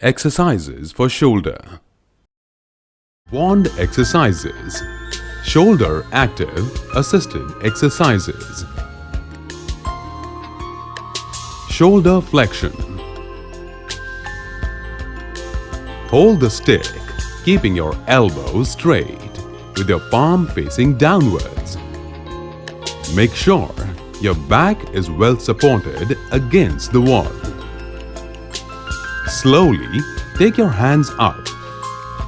Exercises for shoulder. Wand exercises. Shoulder active assisted exercises. Shoulder flexion. Hold the stick, keeping your elbow straight with your palm facing downwards. Make sure your back is well supported against the wall. Slowly take your hands up.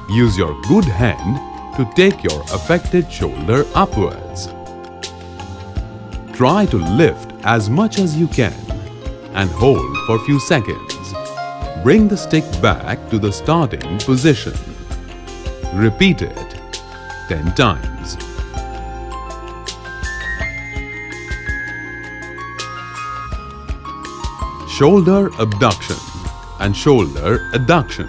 Use your good hand to take your affected shoulder upwards. Try to lift as much as you can and hold for few seconds. Bring the stick back to the starting position. Repeat it 10 times. Shoulder abduction and shoulder adduction.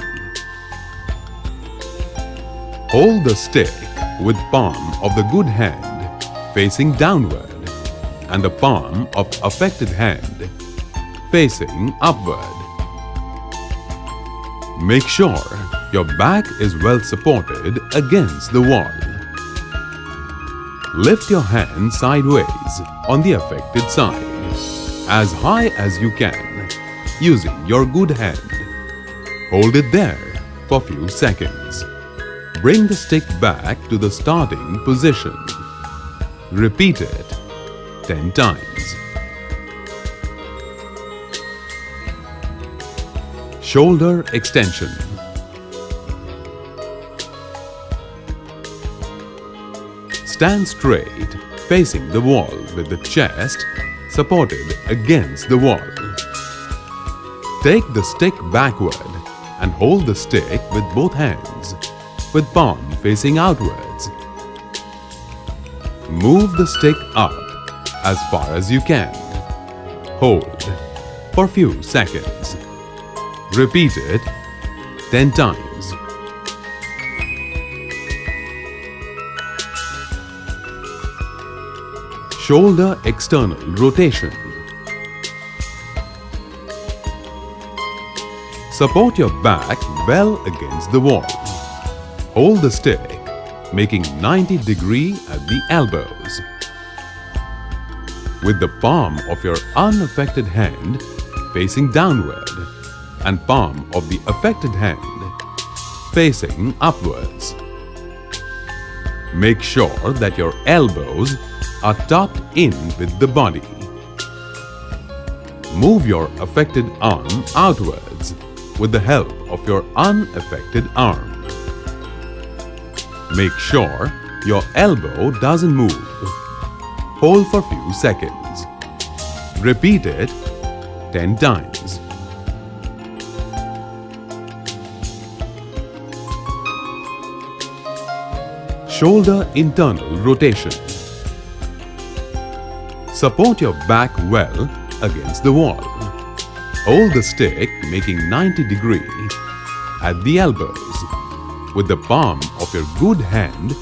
Hold the stick with palm of the good hand facing downward and the palm of affected hand facing upward. Make sure your back is well supported against the wall. Lift your hand sideways on the affected side as high as you can using your good hand. Hold it there for few seconds. Bring the stick back to the starting position. Repeat it 10 times. Shoulder extension. Stand straight, facing the wall with the chest supported against the wall. Take the stick backward and hold the stick with both hands, with palm facing outwards. Move the stick up as far as you can. Hold for few seconds. Repeat it 10 times. Shoulder external rotation. Support your back well against the wall. Hold the stick, making 90° at the elbows. With the palm of your unaffected hand facing downward and palm of the affected hand facing upwards. Make sure that your elbows are tucked in with the body. Move your affected arm outwards with the help of your unaffected arm. Make sure your elbow doesn't move. Hold for few seconds. Repeat it 10 times. Shoulder internal rotation. Support your back well against the wall. Hold the stick making 90° at the elbows with the palm of your good hand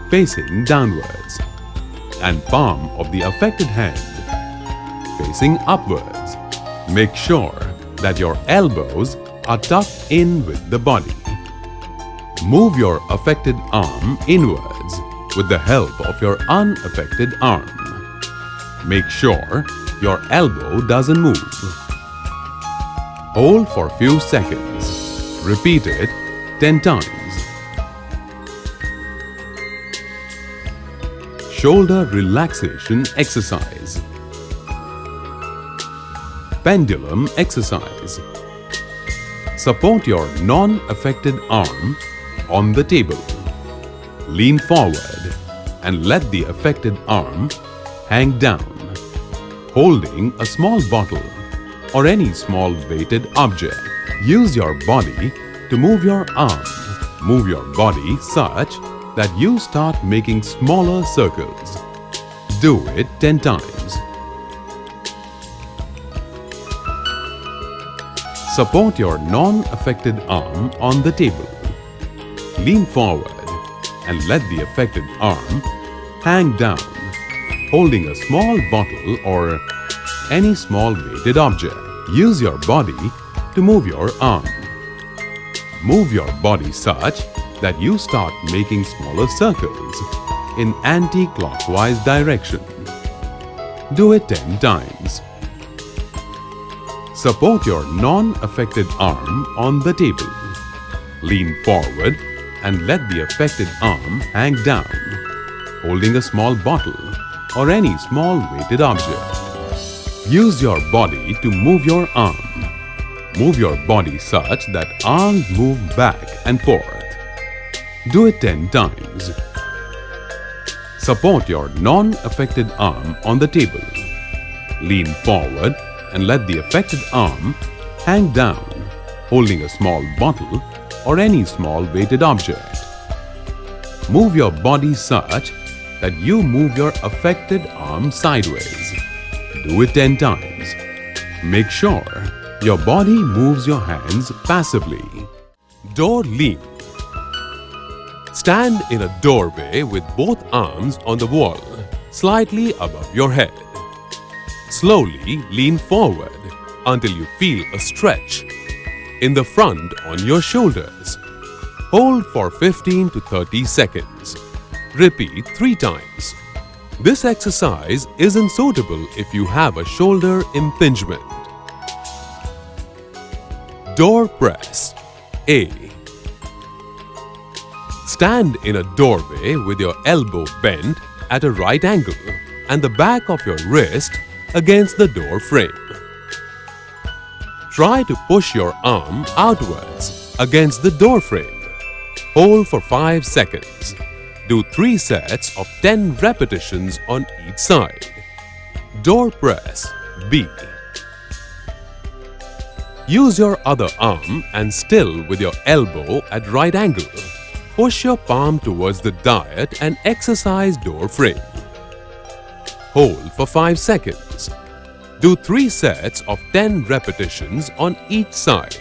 facing downwards and palm of the affected hand facing upwards. Make sure that your elbows are tucked in with the body. Move your affected arm inwards with the help of your unaffected arm. Make sure your elbow doesn't move. Hold for few seconds. Repeat it 10 times. Shoulder relaxation exercise. Pendulum exercise. Support your non-affected arm on the table. Lean forward and let the affected arm hang down, holding a small bottle or any small weighted object. Use your body to move your arm. Move your body such that you start making smaller circles. Do it 10 times. Support your non-affected arm on the table. Lean forward and let the affected arm hang down, holding a small bottle or any small weighted object. Use your body to move your arm. Move your body such that you start making smaller circles in anti-clockwise direction. Do it 10 times. Support your non-affected arm on the table. Lean forward and let the affected arm hang down, holding a small bottle or any small weighted object. Use your body to move your arm. Move your body such that arms move back and forth. Do it 10 times. Support your non-affected arm on the table. Lean forward and let the affected arm hang down, holding a small bottle or any small weighted object. Move your body such that you move your affected arm sideways. Do it 10 times. Make sure your body moves your hands passively. Door lean. Stand in a doorway with both arms on the wall, slightly above your head. Slowly lean forward until you feel a stretch in the front on your shoulders. Hold for 15 to 30 seconds. Repeat 3 times. This exercise isn't suitable if you have a shoulder impingement. Door press. A. Stand in a doorway with your elbow bent at a right angle and the back of your wrist against the door frame. Try to push your arm outwards against the door frame. Hold for 5 seconds. Do 3 sets of 10 repetitions on each side. Door press. B. Use your other arm and still with your elbow at right angle. Push your palm towards the diet and exercise door frame. Hold for 5 seconds. Do 3 sets of 10 repetitions on each side.